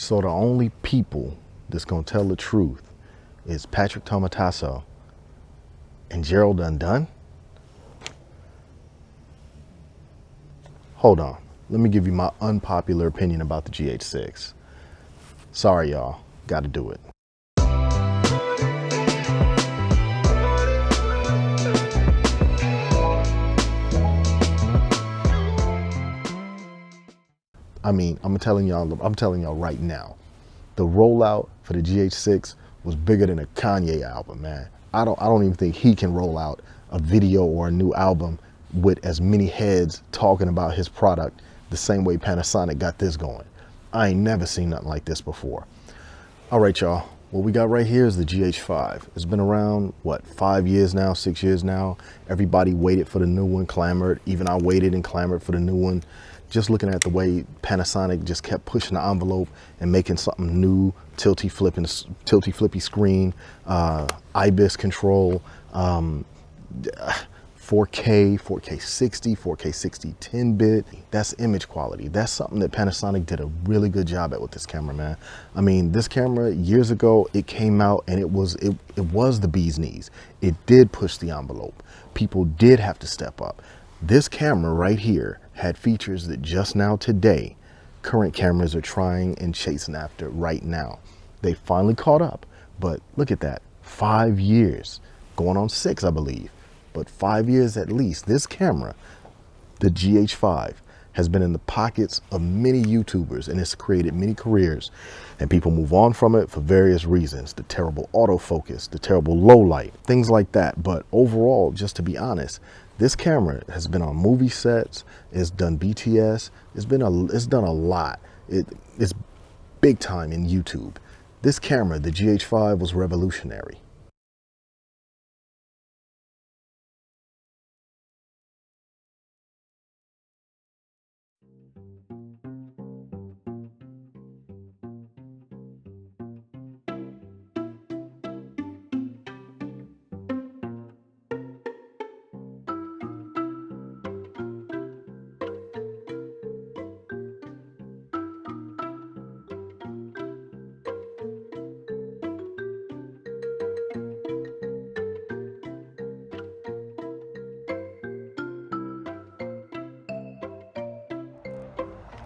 So the only people that's gonna tell the truth is Patrick Tomatasso and Gerald Undone? Hold on, let me give you my unpopular opinion about the GH6. Sorry y'all, gotta do it. I mean, I'm telling y'all right now, the rollout for the GH6 was bigger than a Kanye album, man. I don't even think he can roll out a video or a new album with as many heads talking about his product the same way Panasonic got this going. I ain't never seen nothing like this before. All right, y'all. What we got right here is the GH5. It's been around, what, 5 years now, 6 years now. Everybody waited for the new one, clamored. Even I waited and clamored for the new one. Just looking at the way Panasonic just kept pushing the envelope and making something new, tilty flippy screen, IBIS control, 4K 60, 4K 60 10-bit. That's image quality. That's something that Panasonic did a really good job at with this camera, man. I mean, this camera, years ago, it came out and it was the bee's knees. It did push the envelope. People did have to step up. This camera right here had features that just now today, current cameras are trying and chasing after right now. They finally caught up, but look at that, 5 years, going on 6, I believe. But 5 years at least, this camera, the GH5, has been in the pockets of many YouTubers and it's created many careers, and people move on from it for various reasons. The terrible autofocus, the terrible low light, things like that. But overall, just to be honest, this camera has been on movie sets, it's done BTS, it's done a lot. It's big time in YouTube. This camera, the GH5, was revolutionary.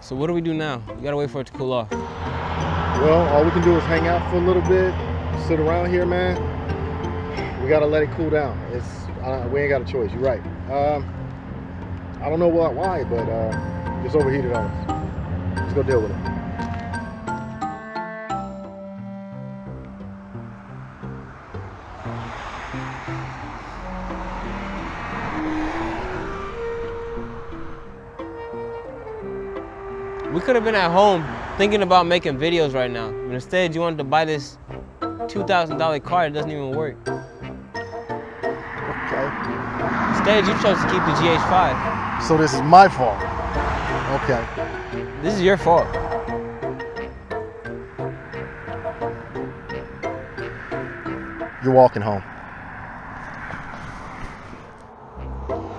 So what do we do now? We gotta wait for it to cool off. Well, all we can do is hang out for a little bit, sit around here, man. We gotta let it cool down. We ain't got a choice. You're right. I don't know why, but it's overheated on us. Let's go deal with it. We could have been at home thinking about making videos right now, but instead you wanted to buy this $2,000 car that doesn't even work. Okay. Instead, you chose to keep the GH5. So this is my fault. Okay. This is your fault. You're walking home.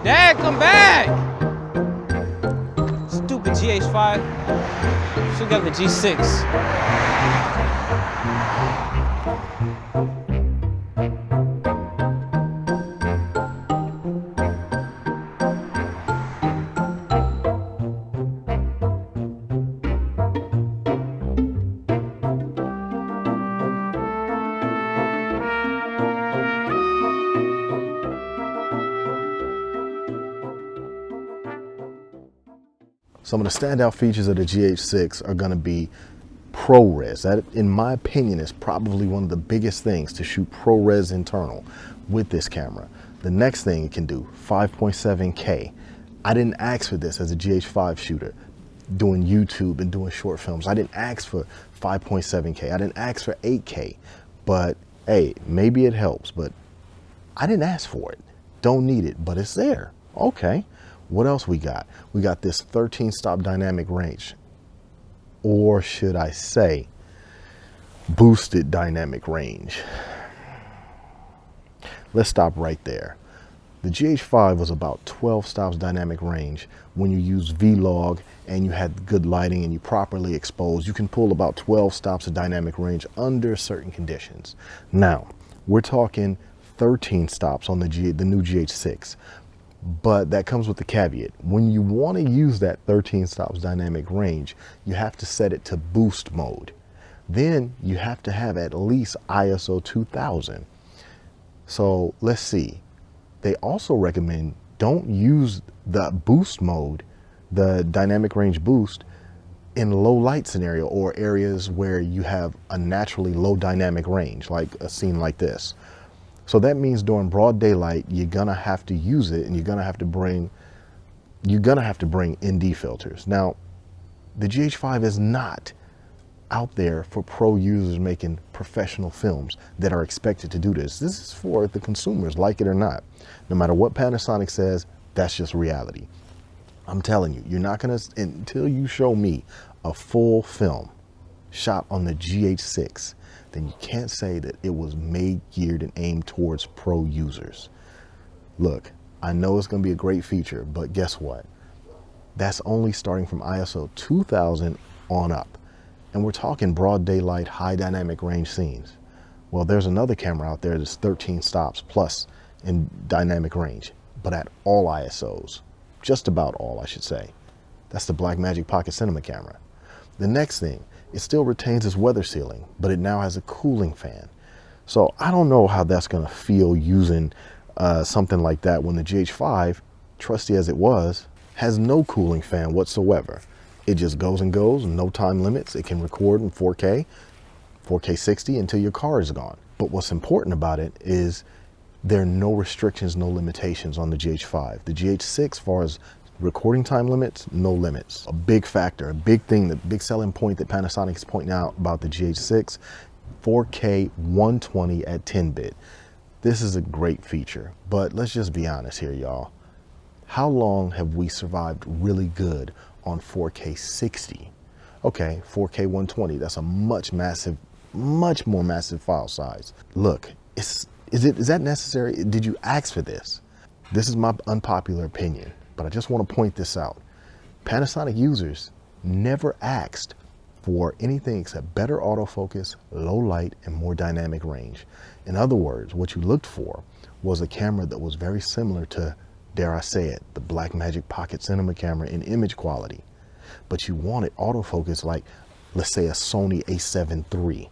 Dad, come back! Stupid GH5. Should got the G6. Some of the standout features of the GH6 are going to be ProRes. That, in my opinion, is probably one of the biggest things to shoot ProRes internal with this camera. The next thing it can do, 5.7K. I didn't ask for this as a GH5 shooter, doing YouTube and doing short films. I didn't ask for 5.7K. I didn't ask for 8K. But hey, maybe it helps, but I didn't ask for it. Don't need it, but it's there. Okay. What else we got? We got this 13-stop dynamic range, or should I say boosted dynamic range. Let's stop right there. The GH5 was about 12 stops dynamic range. When you use Vlog and you had good lighting and you properly exposed, you can pull about 12 stops of dynamic range under certain conditions. Now, we're talking 13 stops on the new GH6. But that comes with the caveat. When you want to use that 13 stops dynamic range, you have to set it to boost mode. Then you have to have at least ISO 2000. So let's see. They also recommend don't use the boost mode, the dynamic range boost, in low light scenario or areas where you have a naturally low dynamic range, like a scene like this. So that means during broad daylight, you're gonna have to use it, and you're gonna have to bring ND filters. Now, the GH5 is not out there for pro users making professional films that are expected to do this. This is for the consumers, like it or not. No matter what Panasonic says, that's just reality. I'm telling you, you're not gonna, until you show me a full film shot on the GH6, then you can't say that it was made, geared, and aimed towards pro users. Look, I know it's gonna be a great feature, but guess what? That's only starting from ISO 2000 on up. And we're talking broad daylight, high dynamic range scenes. Well, there's another camera out there that's 13 stops plus in dynamic range, but at all ISOs, just about all, I should say. That's the Blackmagic Pocket Cinema camera. The next thing, it still retains its weather sealing, but it now has a cooling fan. So I don't know how that's gonna feel using something like that when the GH5, trusty as it was, has no cooling fan whatsoever. It just goes and goes, no time limits. It can record in 4K, 4K 60 until your car is gone. But what's important about it is there are no restrictions, no limitations on the GH5. The GH6, as far as recording time limits, no limits. A big factor, a big thing, the big selling point that Panasonic is pointing out about the GH6, 4K 120 at 10-bit. This is a great feature, but let's just be honest here, y'all. How long have we survived really good on 4K 60? Okay, 4K 120, that's a much more massive file size. Look, is that necessary? Did you ask for this? This is my unpopular opinion, but I just want to point this out. Panasonic users never asked for anything except better autofocus, low light, and more dynamic range. In other words, what you looked for was a camera that was very similar to, dare I say it, the Blackmagic Pocket Cinema camera in image quality. But you wanted autofocus like, let's say, a Sony a7 III.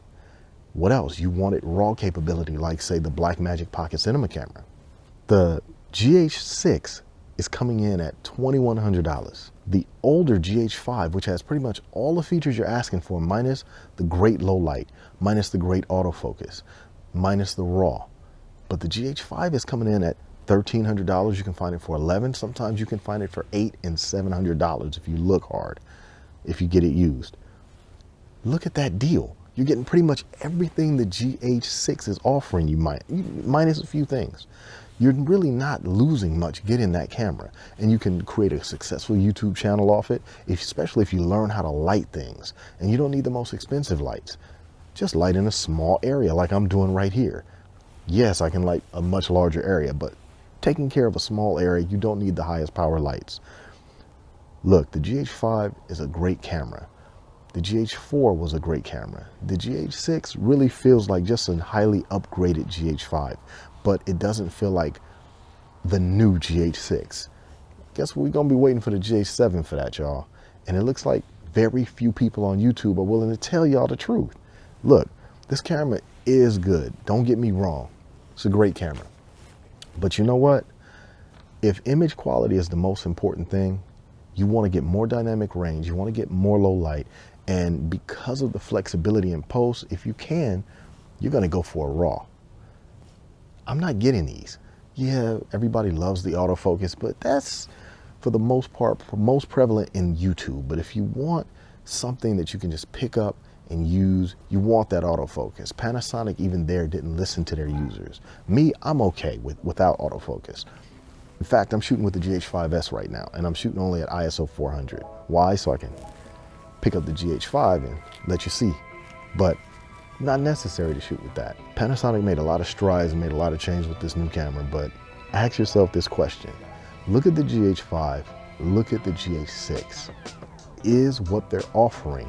What else? You wanted RAW capability like, say, the Blackmagic Pocket Cinema camera. The GH6 is coming in at $2,100. The older GH5, which has pretty much all the features you're asking for, minus the great low light, minus the great autofocus, minus the RAW. But the GH5 is coming in at $1,300. You can find it for $1,100. Sometimes you can find it for $800 and $700 if you look hard, if you get it used. Look at that deal. You're getting pretty much everything the GH6 is offering you, minus a few things. You're really not losing much getting that camera, and you can create a successful YouTube channel off it, especially if you learn how to light things. And you don't need the most expensive lights. Just light in a small area like I'm doing right here. Yes, I can light a much larger area, but taking care of a small area, you don't need the highest power lights. Look, the GH5 is a great camera. The GH4 was a great camera. The GH6 really feels like just a highly upgraded GH5, but it doesn't feel like the new GH6. Guess we're gonna be waiting for the GH7 for that, y'all. And it looks like very few people on YouTube are willing to tell y'all the truth. Look, this camera is good. Don't get me wrong. It's a great camera. But you know what? If image quality is the most important thing, you want to get more dynamic range, you want to get more low light, and because of the flexibility in post, if you can, you're going to go for a RAW. I'm not getting these. Yeah, everybody loves the autofocus, but that's, for the most part, most prevalent in YouTube. But if you want something that you can just pick up and use, you want that autofocus. Panasonic, even there, didn't listen to their users. Me, I'm okay without autofocus. In fact, I'm shooting with the GH5S right now, and I'm shooting only at ISO 400. Why? So I can pick up the GH5 and let you see. But not necessary to shoot with that. Panasonic made a lot of strides and made a lot of change with this new camera, but Ask yourself this question. Look at the GH5, look at the GH6. Is what they're offering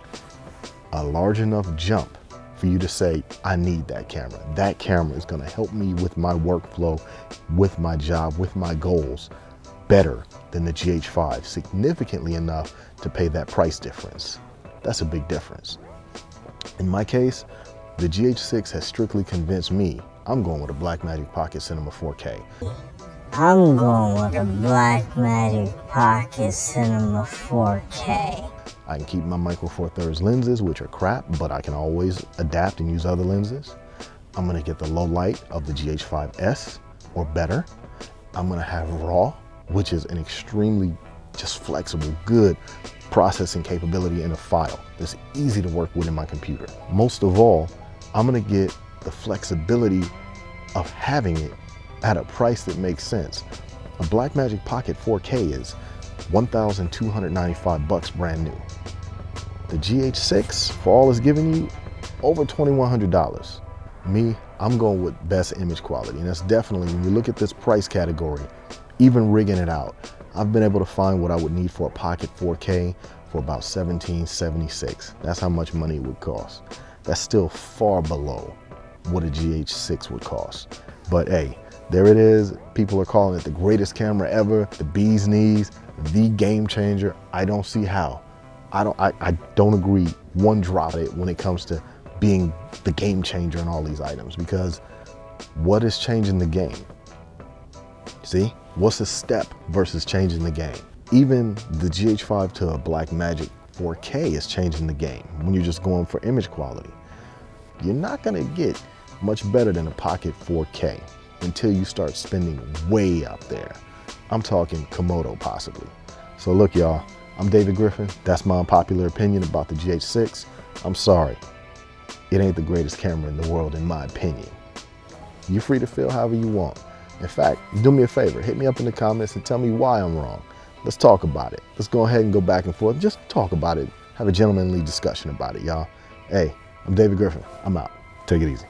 a large enough jump for you to say, I need that camera? That camera is gonna help me with my workflow, with my job, with my goals, better than the GH5, significantly enough to pay that price difference. That's a big difference. In my case, the GH6 has strictly convinced me I'm going with a Blackmagic Pocket Cinema 4K. I'm going with a Blackmagic Pocket Cinema 4K. I can keep my micro four thirds lenses, which are crap, but I can always adapt and use other lenses. I'm gonna get the low light of the GH5S or better. I'm gonna have RAW, which is an extremely just flexible, good processing capability in a file that's easy to work with in my computer. Most of all, I'm gonna get the flexibility of having it at a price that makes sense. A Blackmagic Pocket 4K is $1,295 brand new. The GH6, for all it's giving you, over $2,100. Me, I'm going with best image quality, and that's definitely, when you look at this price category, even rigging it out, I've been able to find what I would need for a Pocket 4K for about $1,776. That's how much money it would cost. That's still far below what a GH6 would cost. But hey, there it is. People are calling it the greatest camera ever, the bee's knees, the game changer. I don't see how. I don't agree one drop it when it comes to being the game changer in all these items, because what is changing the game? See, what's a step versus changing the game? Even the GH5 to a Blackmagic 4K is changing the game when you're just going for image quality. You're not gonna get much better than a Pocket 4K until you start spending way up there. I'm talking Komodo possibly. So look y'all, I'm David Griffin. That's my unpopular opinion about the GH6. I'm sorry, it ain't the greatest camera in the world in my opinion. You're free to feel however you want. In fact, do me a favor, hit me up in the comments and tell me why I'm wrong. Let's talk about it. Let's go ahead and go back and forth. Just talk about it. Have a gentlemanly discussion about it, y'all. Hey, I'm David Griffin. I'm out. Take it easy.